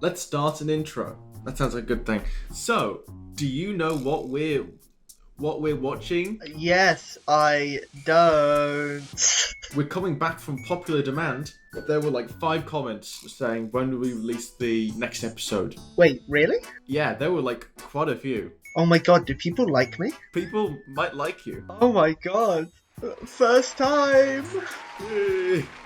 let's start an intro. That sounds like a good thing. So, do you know what we're watching? Yes, I don't. We're coming back from popular demand. There were like 5 comments saying, when do we release the next episode? Wait, really? Yeah, there were like quite a few. Oh my god, do people like me? People might like you. Oh my god. First time!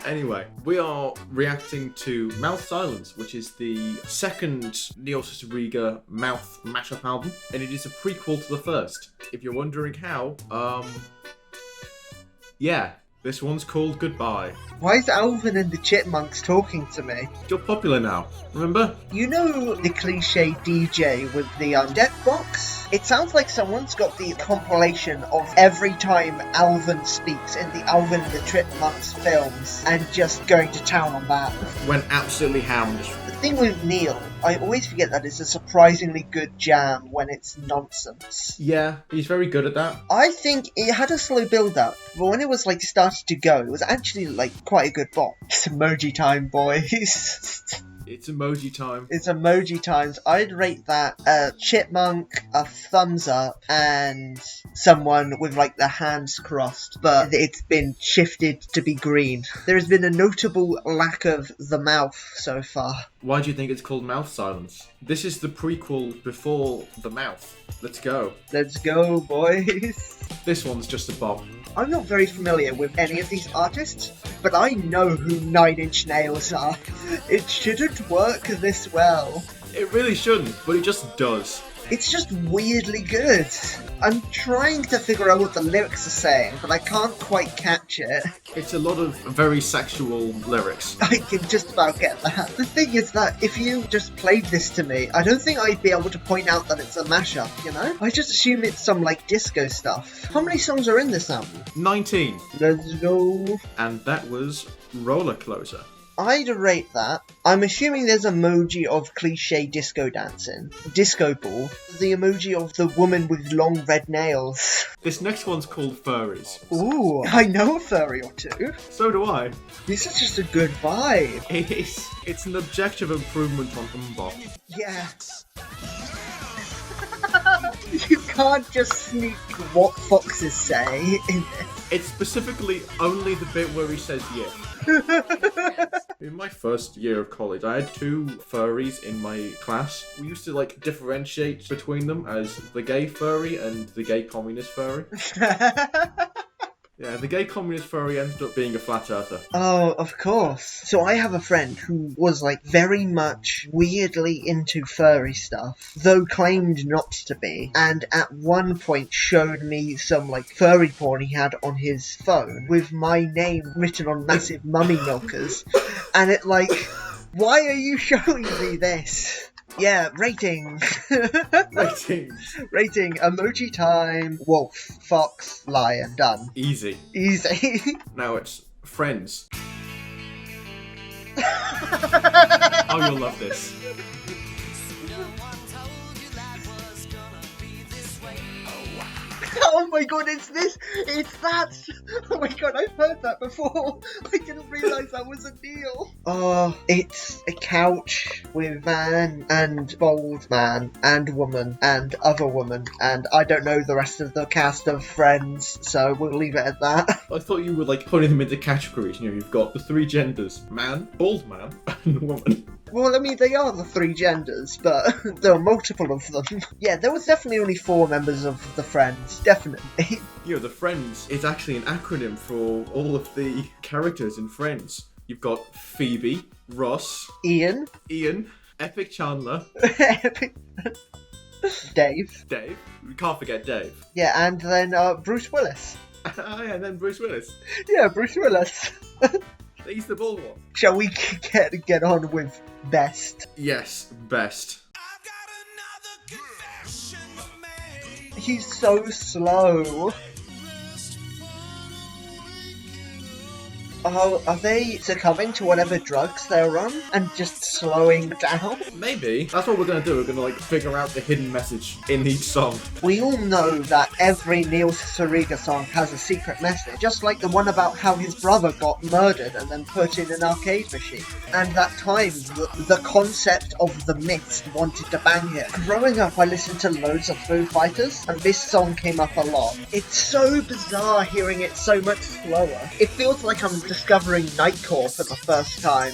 Anyway, we are reacting to Mouth Silence, which is the second Neil Cicierega Mouth mashup album, and it is a prequel to the first. If you're wondering how, yeah, this one's called Goodbye. Why is Alvin and the Chipmunks talking to me? You're popular now, remember? You know the cliche DJ with the deck box? It sounds like someone's got the compilation of every time Alvin speaks in the Alvin and the Chipmunks films and just going to town on that. Went absolutely hammed. The thing with Neil, I always forget that it's a surprisingly good jam when it's nonsense. Yeah, he's very good at that. I think it had a slow build up, but when it was like started to go, it was actually like quite a good bop. It's emoji time, boys. It's emoji time. It's emoji times. I'd rate that a chipmunk, a thumbs up, and someone with like their hands crossed, but it's been shifted to be green. There has been a notable lack of the mouth so far. Why do you think it's called Mouth Silence? This is the prequel before the mouth. Let's go. Let's go, boys. This one's just a bop. I'm not very familiar with any of these artists, but I know who 9 Inch Nails are. It shouldn't work this well. It really shouldn't, but it just does. It's just weirdly good. I'm trying to figure out what the lyrics are saying, but I can't quite catch it. It's a lot of very sexual lyrics. I can just about get that. The thing is that if you just played this to me, I don't think I'd be able to point out that it's a mashup, you know? I just assume it's some, like, disco stuff. How many songs are in this album? 19. Let's go. And that was Rollercloser. I'd rate that. I'm assuming there's emoji of cliche disco dancing. Disco ball. The emoji of the woman with long red nails. This next one's called Furries. Ooh, I know a furry or two. So do I. This is just a good vibe. It is. It's an objective improvement on Wndrwll. Yeah. You can't just sneak what foxes say in this. It's specifically only the bit where he says yeah. In my first year of college, I had 2 furries in my class. We used to like differentiate between them as the gay furry and the gay communist furry. Yeah, the gay communist furry ended up being a flat earther. Oh, of course. So I have a friend who was like very much weirdly into furry stuff, though claimed not to be, and at one point showed me some like furry porn he had on his phone with my name written on massive mummy milkers, and it like, why are you showing me this? Yeah, rating. Ratings. Rating, emoji time, wolf, fox, lion, done. Easy. Easy. Now it's Friends. Oh, you'll love this. Oh my god, it's this! It's that! Oh my god, I've heard that before! I didn't realise that was a deal! Oh, it's a couch with man and bald man and woman and other woman, and I don't know the rest of the cast of Friends, so we'll leave it at that. I thought you were like putting them into categories. You know, you've got the 3 genders: man, bald man, and woman. Well, I mean, they are the 3 genders, but there are multiple of them. Yeah, there was definitely only 4 members of the Friends, definitely. You know, the Friends is actually an acronym for all of the characters in Friends. You've got Phoebe, Ross, Ian, Epic Chandler, Dave. We can't forget Dave. Yeah, and then Bruce Willis. And then Bruce Willis. Yeah, Bruce Willis. He's the bald one. Shall we get on with best? Yes, best. He's so slow. Oh, are they succumbing to whatever drugs they're on and just slowing down? Maybe. That's what we're gonna do. We're gonna like figure out the hidden message in each song. We all know that every Neil Cicierega song has a secret message, just like the one about how his brother got murdered and then put in an arcade machine. And that time, the concept of the Mist wanted to bang him. Growing up, I listened to loads of Foo Fighters, and this song came up a lot. It's so bizarre hearing it so much slower. It feels like I'm discovering Nightcore for the first time.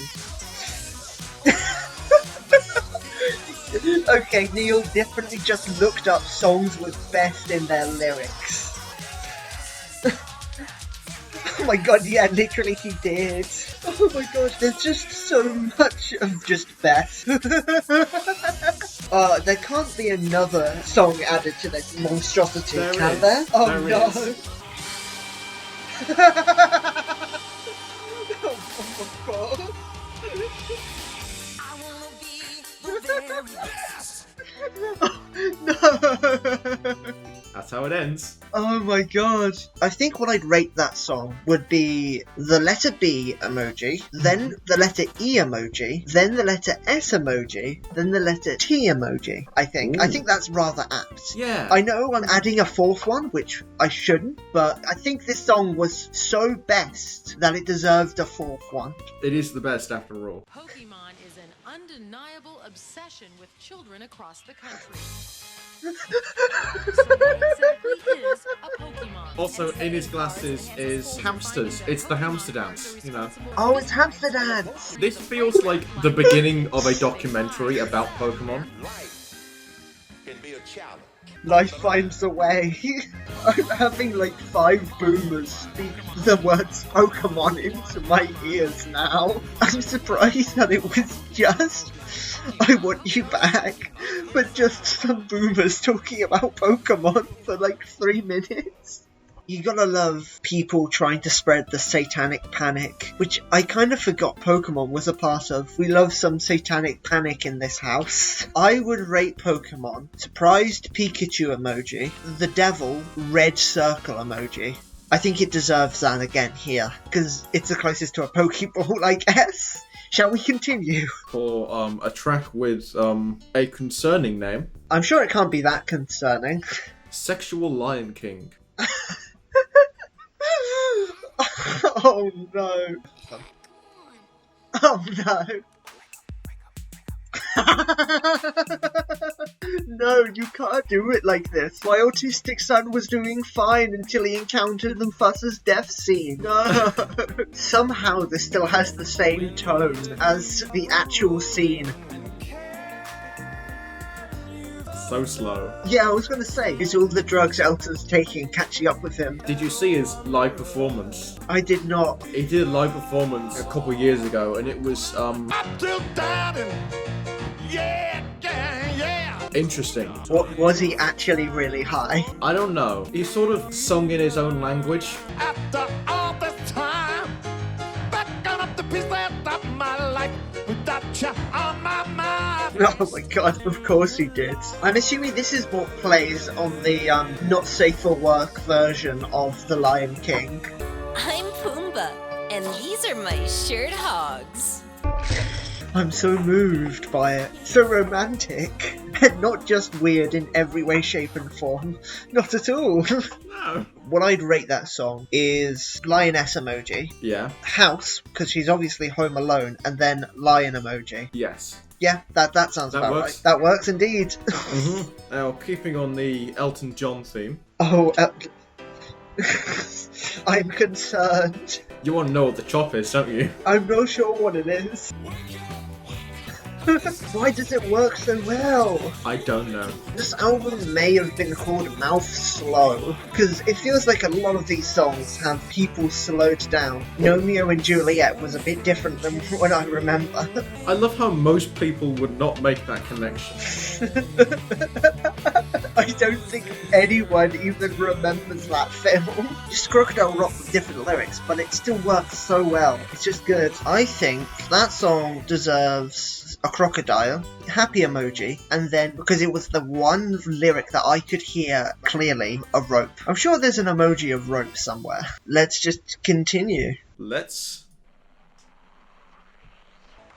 Okay, Neil definitely just looked up songs with best in their lyrics. Oh my god, yeah, literally he did. Oh my god, there's just so much of just best. There can't be another song added to this monstrosity, can there? Oh there no. is. Oh my god. No! That's how it ends. Oh my god. I think what I'd rate that song would be the letter B emoji, then the letter E emoji, then the letter S emoji, then the letter T emoji, I think. Ooh. I think that's rather apt. Yeah. I know I'm adding a fourth one, which I shouldn't, but I think this song was so best that it deserved a fourth one. It is the best after all. Pokemon is an undeniable obsession with children across the country. So what exactly is a Pokemon? Also, in his glasses is hamsters. It's the hamster dance, you know. Oh, it's Hamster Dance! This feels like the beginning of a documentary about Pokemon. Life finds a way. I'm having like 5 boomers speak the words Pokemon into my ears now. I'm surprised that it was just I Want You Back, but just some boomers talking about Pokemon for like 3 minutes. You gotta love people trying to spread the satanic panic, which I kind of forgot Pokemon was a part of. We love some satanic panic in this house. I would rate Pokemon surprised Pikachu emoji, the devil red circle emoji. I think it deserves that again here, because it's the closest to a Pokeball, I guess. Shall we continue? For a track with a concerning name, I'm sure it can't be that concerning. Sexual Lion King. Oh no. Oh no. No, you can't do it like this. My autistic son was doing fine until he encountered the Fuss's death scene. No. Somehow this still has the same tone as the actual scene. So slow. Yeah, I was gonna say, is all the drugs Elton's taking catching up with him? Did you see his live performance? I did not. He did a live performance a couple years ago, and it was interesting. What was he actually really high? I don't know. He sort of sung in his own language. After all this time, back up the pieces of my life without you on my mind. Oh my god, of course he did. I'm assuming this is what plays on the not safe for work version of The Lion King. I'm Pumbaa, and these are my shirt hogs. I'm so moved by it. So romantic. And not just weird in every way, shape and form. Not at all. No. What I'd rate that song is lioness emoji, Yeah. house, because she's obviously home alone, and then lion emoji. Yes. Yeah, that sounds That about works. right. That works indeed. Now, keeping on the Elton John theme, Oh, I'm concerned. you want to know what the chop is, don't you? I'm not sure what it is. Why does it work so well? I don't know. This album may have been called Mouth Slow, because it feels like a lot of these songs have people slowed down. Romeo and Juliet was a bit different than what I remember. I love how most people would not make that connection. I don't think anyone even remembers that film. Just Crocodile Rock with different lyrics, but it still works so well. It's just good. I think that song deserves a crocodile, happy emoji, and then, because it was the one lyric that I could hear clearly, a rope. I'm sure there's an emoji of rope somewhere. Let's just continue. Let's...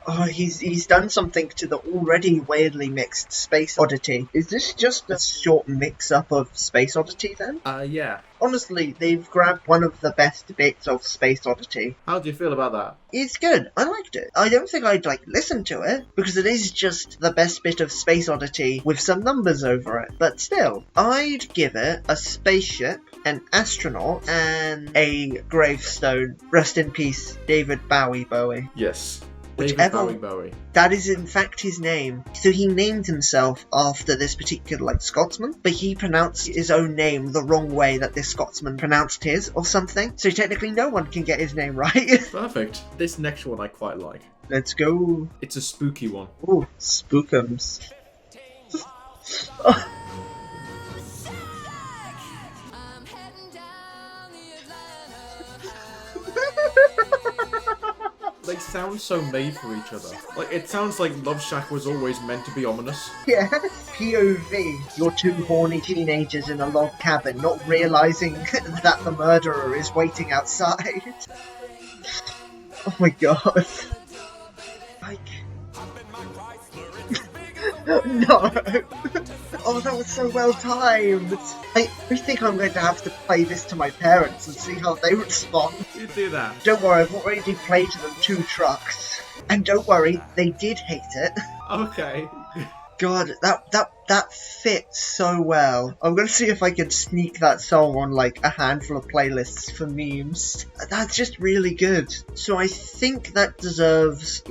Oh, he's done something to the already weirdly mixed Space Oddity. Is this just a short mix-up of Space Oddity, then? Yeah. Honestly, they've grabbed one of the best bits of Space Oddity. How do you feel about that? It's good. I liked it. I don't think I'd, listen to it, because it is just the best bit of Space Oddity with some numbers over it. But still, I'd give it a spaceship, an astronaut, and a gravestone. Rest in peace, David Bowie. Yes. Whichever- David Bowie. That is in fact his name. So he named himself after this particular Scotsman, but he pronounced his own name the wrong way that this Scotsman pronounced his or something. So technically no one can get his name right. Perfect. This next one I quite like. Let's go. It's a spooky one. Ooh, spookums. They sound so made for each other. It sounds like Love Shack was always meant to be ominous. Yeah. POV. You're two horny teenagers in a log cabin, not realizing that the murderer is waiting outside. Oh my god. No! Oh, that was so well timed! I think I'm going to have to play this to my parents and see how they respond. You do that. Don't worry, I've already played to them 2 trucks. And don't worry, they did hate it. Okay. God, that fits so well. I'm gonna see if I can sneak that song on a handful of playlists for memes. That's just really good. So I think that deserves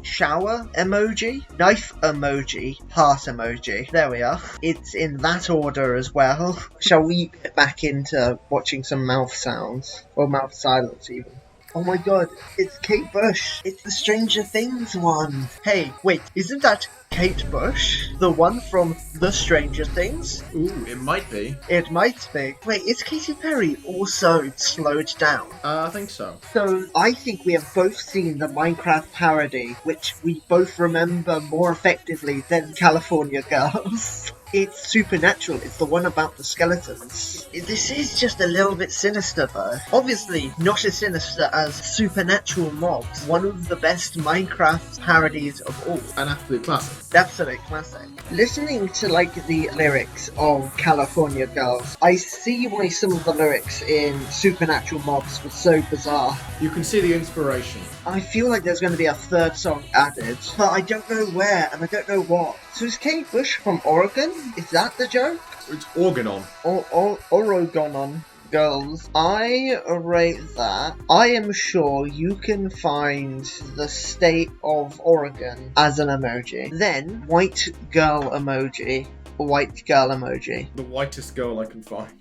shower emoji, knife emoji, heart emoji. There we are. It's in that order as well. Shall we get back into watching some mouth sounds? Or mouth silence even. Oh my god, it's Kate Bush. It's the Stranger Things one. Hey, wait, isn't that Kate Bush? The one from The Stranger Things? Ooh, it might be. It might be. Wait, is Katy Perry also slowed down? I think so. So, I think we have both seen the Minecraft parody, which we both remember more effectively than California Girls. It's Supernatural, it's the one about the skeletons. This is just a little bit sinister though. Obviously, not as sinister as Supernatural Mobs, one of the best Minecraft parodies of all. An absolute classic. Absolute classic. Listening to the lyrics of California Girls, I see why some of the lyrics in Supernatural Mobs were so bizarre. You can see the inspiration. I feel like there's going to be a 3rd song added, but I don't know where and I don't know what. So is Kate Bush from Oregon? Is that the joke? It's Orgonon. Orgonon Gurlz. I rate that. I am sure you can find the state of Oregon as an emoji. Then, white girl emoji. White girl emoji. The whitest girl I can find.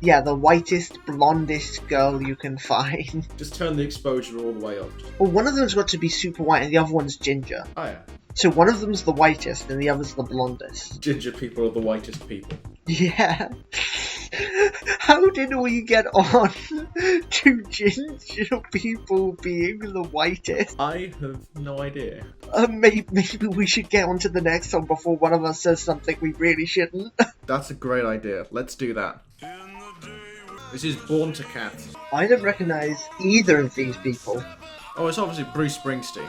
Yeah, the whitest, blondest girl you can find. Just turn the exposure all the way up. Well, one of them's got to be super white and the other one's ginger. Oh yeah. So one of them's the whitest and the other's the blondest. Ginger people are the whitest people. Yeah. How did we get on to ginger people being the whitest? I have no idea. Maybe we should get on to the next one before one of us says something we really shouldn't. That's a great idea. Let's do that. This is Born to Cat. I don't recognise either of these people. Oh, it's obviously Bruce Springsteen.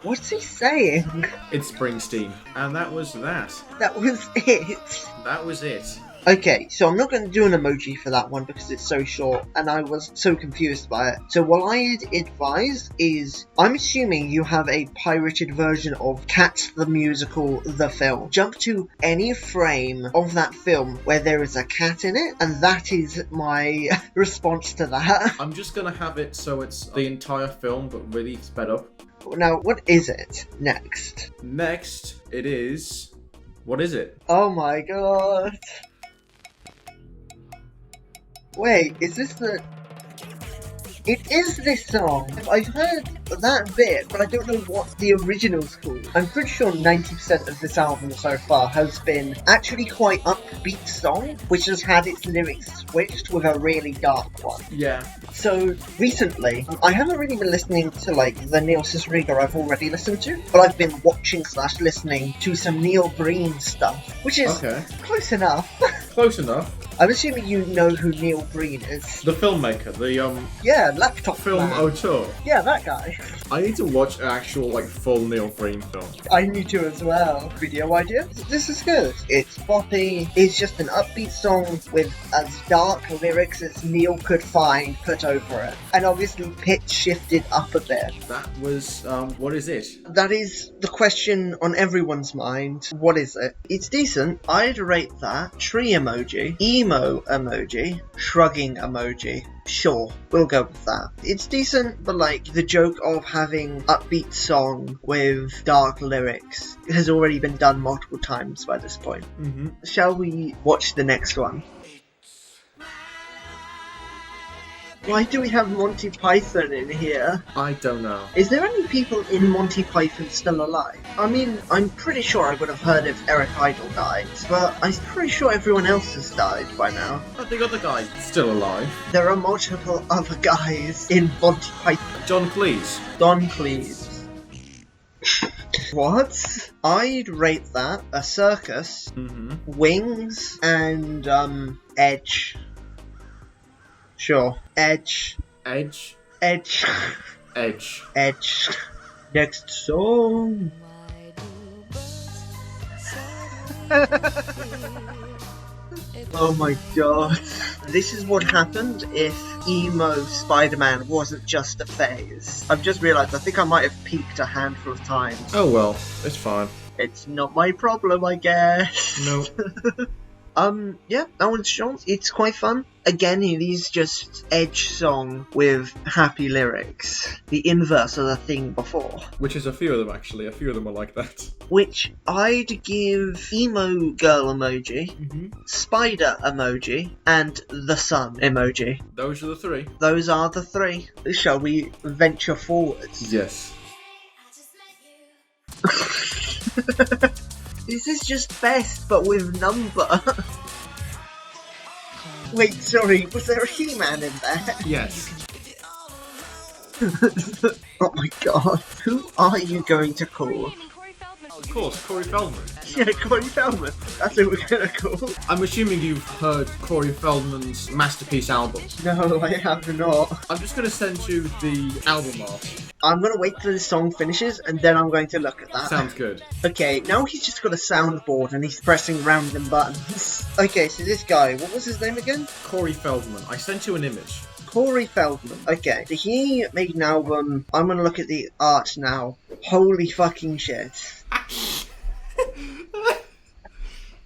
What's he saying? It's Springsteen. And that was that. That was it. That was it. Okay, so I'm not going to do an emoji for that one because it's so short and I was so confused by it. So what I'd advise is, I'm assuming you have a pirated version of Cats the Musical, the film. Jump to any frame of that film where there is a cat in it, and that is my response to that. I'm just going to have it so it's the entire film but really sped up. Now, what is it next? Next, it is... What is it? Oh my god. Wait, is this the... It is this song. I've heard that bit, but I don't know what the original's called. I'm pretty sure 90% of this album so far has been actually quite upbeat song, which has had its lyrics switched with a really dark one. Yeah. So recently, I haven't really been listening to like the Neil Cicierega I've already listened to, but I've been watching / listening to some Neil Breen stuff, which is close enough. Close enough. I'm assuming you know who Neil Breen is. The filmmaker, Yeah, laptop film man. auteur. Yeah, that guy. I need to watch an actual, like, full Neil Breen film. I need to as well. Video idea? This is good. It's poppy. It's just an upbeat song with as dark lyrics as Neil could find put over it. And obviously pitch shifted up a bit. That was, what is it? That is the question on everyone's mind. What is it? It's decent. I'd rate that tree emoji, emo emoji, shrugging emoji. Sure, we'll go with that. It's decent, but like the joke of having upbeat song with dark lyrics has already been done multiple times by this point. Mm-hmm. Shall we watch the next one? Why do we have Monty Python in here? I don't know. Is there any people in Monty Python still alive? I mean, I'm pretty sure I would have heard if Eric Idle died, but I'm pretty sure everyone else has died by now. I think other guy's still alive. There are multiple other guys in Monty Python. John Cleese. Don Cleese. What? I'd rate that a circus, wings, and Edge. Sure. Edge. Edge. Edge. Edge. Edge. Next song. Oh my god. This is what happened if emo Spider-Man wasn't just a phase. I've just realised I think I might have peaked a handful of times. Oh well, it's fine. It's not my problem, I guess. No. Yeah, that one's short. It's quite fun. Again, it is just Edge song with happy lyrics. The inverse of the thing before. Which is a few of them, actually. A few of them are like that. Which I'd give emo girl emoji, spider emoji, and the sun emoji. Those are the three. Those are the three. Shall we venture forwards? Yes. This is just best, but with number. Wait, sorry, was there a He-Man in there? Yes. Oh my god. Who are you going to call? Of course, Corey Feldman. Yeah, Corey Feldman. That's who we're gonna call. I'm assuming you've heard Corey Feldman's masterpiece album. No, I have not. I'm just going to send you the album art. I'm gonna wait till the song finishes, and then I'm going to look at that. Sounds good. Okay, now he's just got a soundboard, and he's pressing random buttons. Okay, so this guy, what was his name again? Corey Feldman. I sent you an image. Corey Feldman. Okay, so he made an album. I'm gonna look at the art now. Holy fucking shit.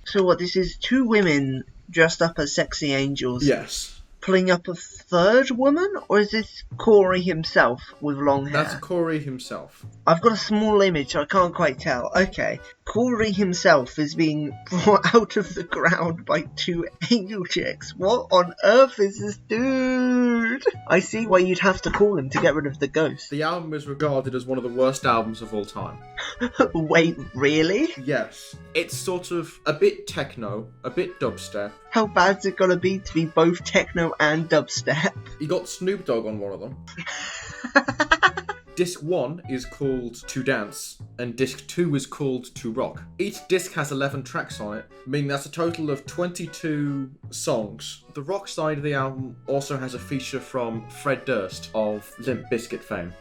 So what, this is two women dressed up as sexy angels. Yes. Pulling up a third woman? Or is this Corey himself with long hair? That's Corey himself. I've got a small image, so I can't quite tell. Okay, Corey himself is being brought out of the ground by two angel chicks. What on earth is this dude? I see why you'd have to call him to get rid of the ghost. The album is regarded as one of the worst albums of all time. Wait, really? Yes. It's sort of a bit techno, a bit dubstep. How bad's it gonna be to be both techno and dubstep? You got Snoop Dogg on one of them. Disc 1 is called To Dance, and Disc 2 is called To Rock. Each disc has 11 tracks on it, meaning that's a total of 22 songs. The rock side of the album also has a feature from Fred Durst of Limp Bizkit fame.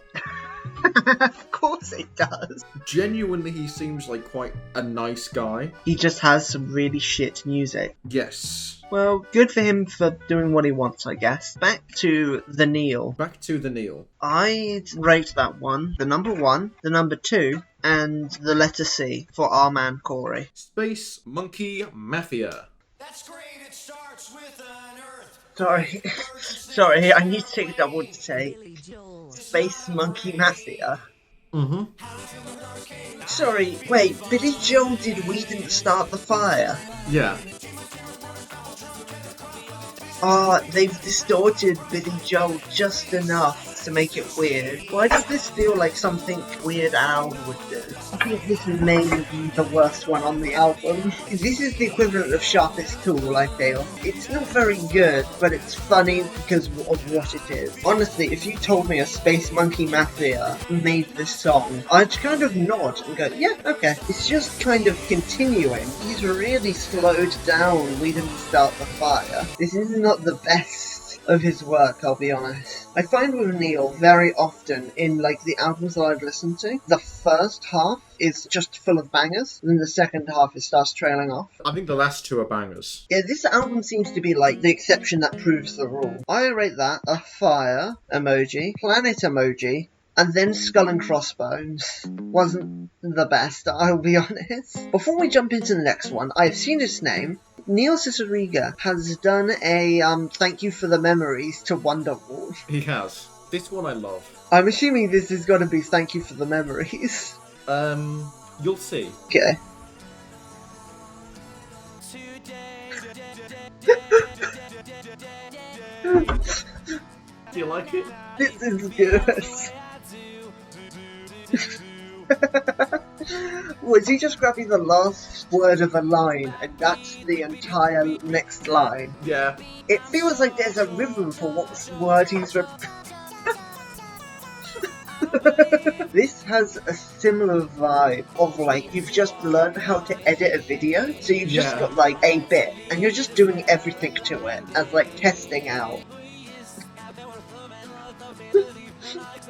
Of course it does. Genuinely, he seems like quite a nice guy. He just has some really shit music. Yes. Well, good for him for doing what he wants, I guess. Back to the Neil. Back to the Neil. I'd rate that one, the number 1, the number 2, and the letter C for our man Corey. Space Monkey Mafia. That's great, it starts with an earth. Sorry. Sorry, I need to take a double take. Space Monkey Mafia. Sorry, wait, Billy Joel did We Didn't Start the Fire? Yeah. They've distorted Billy Joel just enough things to make it weird. Why does this feel like something Weird Al would do? I think this may be the worst one on the album. This is the equivalent of Sharpest Tool, I feel. It's not very good, but it's funny because of what it is. Honestly, if you told me a Space Monkey Mafia made this song, I'd kind of nod and go, yeah, okay. It's just kind of continuing. He's really slowed down. We didn't start the fire. This is not the best of his work, I'll be honest. I find with Neil very often in like the albums that I've listened to, the first half is just full of bangers, and then the second half it starts trailing off. I think the last two are bangers. Yeah, this album seems to be like the exception that proves the rule. I rate that a fire emoji, planet emoji, and then Skull and Crossbones. Wasn't the best, I'll be honest. Before we jump into the next one, I've seen his name. Neil Cicierega has done a thank you for the memories to Wndrwll. He has. This one I love. I'm assuming this is gonna be thank you for the memories. You'll see. Okay. Do you like it? This is good. Was he just grabbing the last word of a line and that's the entire next line? Yeah. It feels like there's a rhythm for what word he's This has a similar vibe of like you've just learned how to edit a video, so you've just got like a bit and you're just doing everything to it as like testing out.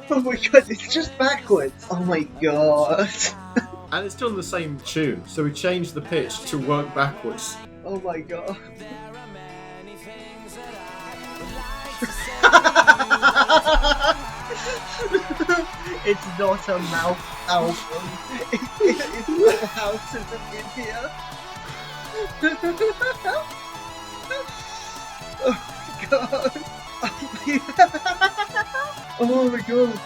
Oh my god, it's just backwards. Oh my god. And it's still in the same tune, so we changed the pitch to work backwards. Oh my god. It's not a mouth album. It's the house in India. Oh my god. Oh my god.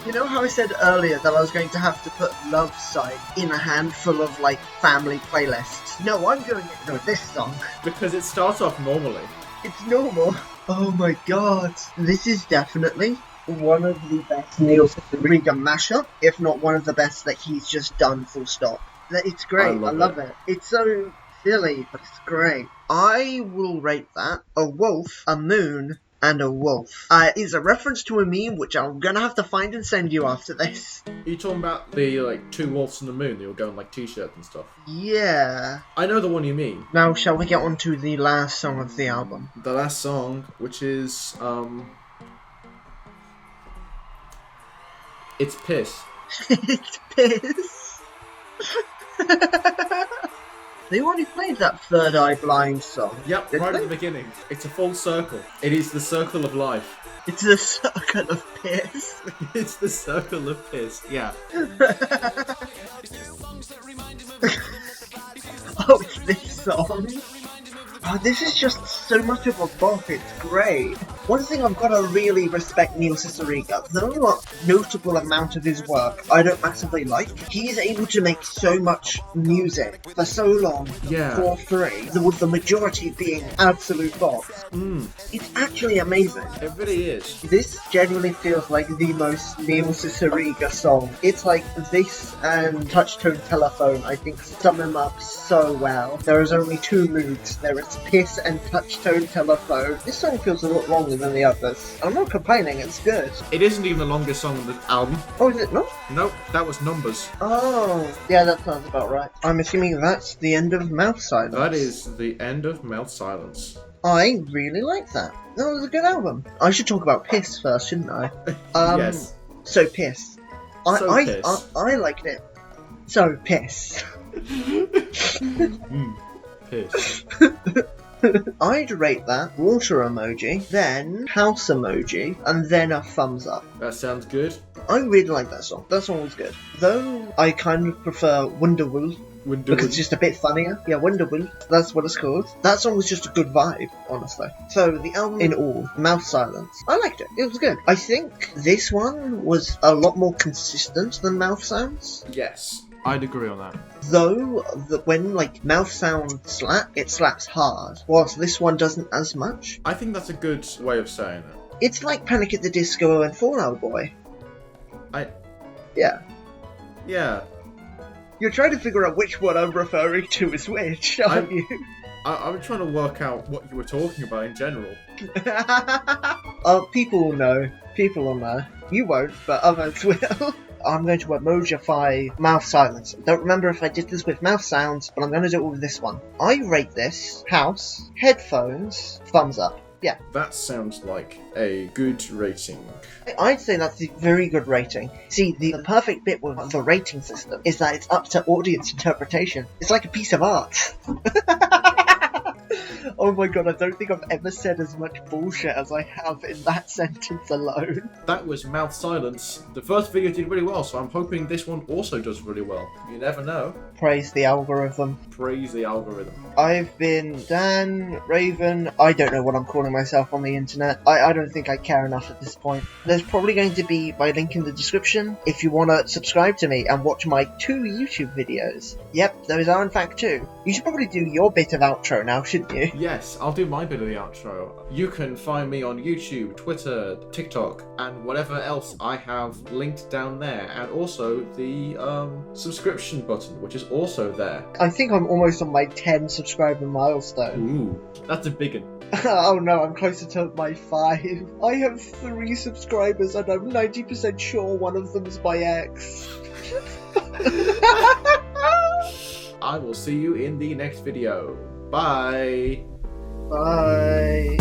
You know how I said earlier that I was going to have to put Love Psych in a handful of like family playlists? No, I'm going to ignore this song. Because it starts off normally. It's normal. Oh my god. This is definitely one of the best Neil Cicierega mashup, if not one of the best that he's just done, full stop. It's great. I love it. It's so silly, but it's great. I will rate that a wolf, a moon, and a wolf. It's a reference to a meme which I'm gonna have to find and send you after this. Are you talking about the like two wolves on the moon that were going like t-shirts and stuff? Yeah. I know the one you mean. Now shall we get on to the last song of the album? The last song, which is it's Piss. It's Piss. They already played that Third Eye Blind song. Yep, right at the beginning. It's a full circle. It is the circle of life. It's the circle of piss. It's the circle of piss, yeah. Oh, it's this song. Oh, this is just so much of a bop, it's great. One thing I've got to really respect Neil Cicierega, though a notable amount of his work I don't massively like, he is able to make so much music for so long for free, with the majority being absolute bops. It's actually amazing. It really is. This genuinely feels like the most Neil Cicierega song. It's like this and Touchtone Telephone, I think, sum him up so well. There is only two moods. There is Piss and Touchtone Telephone. This song feels a lot longer than the others. I'm not complaining, it's good. It isn't even the longest song on the album. Oh, is it not? Nope, that was Numbers. Oh, yeah, that sounds about right. I'm assuming that's the end of Mouth Silence. That is the end of Mouth Silence. I really like that. That was a good album. I should talk about Piss first, shouldn't I? Yes. So Piss. Piss. I liked it. So Piss. Piss. I'd rate that water emoji, then house emoji, and then a thumbs up. That sounds good. I really like that song. That song was good. Though I kind of prefer Wndrwll. Because it's just a bit funnier. Yeah, Wndrwll. That's what it's called. That song was just a good vibe, honestly. So the album in all, Mouth Silence. I liked it. It was good. I think this one was a lot more consistent than Mouth Sounds. Yes. I'd agree on that. Though, when, like, mouth sound slap, it slaps hard, whilst this one doesn't as much. I think that's a good way of saying it. It's like Panic at the Disco and Fallout Boy. Yeah. Yeah. You're trying to figure out which one I'm referring to as which, aren't you? I'm trying to work out what you were talking about in general. Oh, people will know. People will know. You won't, but others will. I'm going to emojify mouth silence. Don't remember if I did this with mouth sounds, but I'm going to do it with this one. I rate this house, headphones, thumbs up. Yeah. That sounds like a good rating. I'd say that's a very good rating. See, the perfect bit with the rating system is that it's up to audience interpretation. It's like a piece of art. Oh my god, I don't think I've ever said as much bullshit as I have in that sentence alone. That was Mouth Silence. The first video did really well, so I'm hoping this one also does really well. You never know. Praise the algorithm. Praise the algorithm. I've been Dan, Raven, I don't know what I'm calling myself on the internet. I don't think I care enough at this point. There's probably going to be my link in the description if you want to subscribe to me and watch my 2 YouTube videos. Yep, those are in fact 2. You should probably do your bit of outro now, shouldn't you? Yes, I'll do my bit of the outro. You can find me on YouTube, Twitter, TikTok, and whatever else I have linked down there. And also the subscription button, which is also there. I think I'm almost on my 10 subscriber milestone. Ooh, that's a big one. Oh no, I'm closer to my 5. I have 3 subscribers and I'm 90% sure one of them's my ex. I will see you in the next video. Bye! Bye.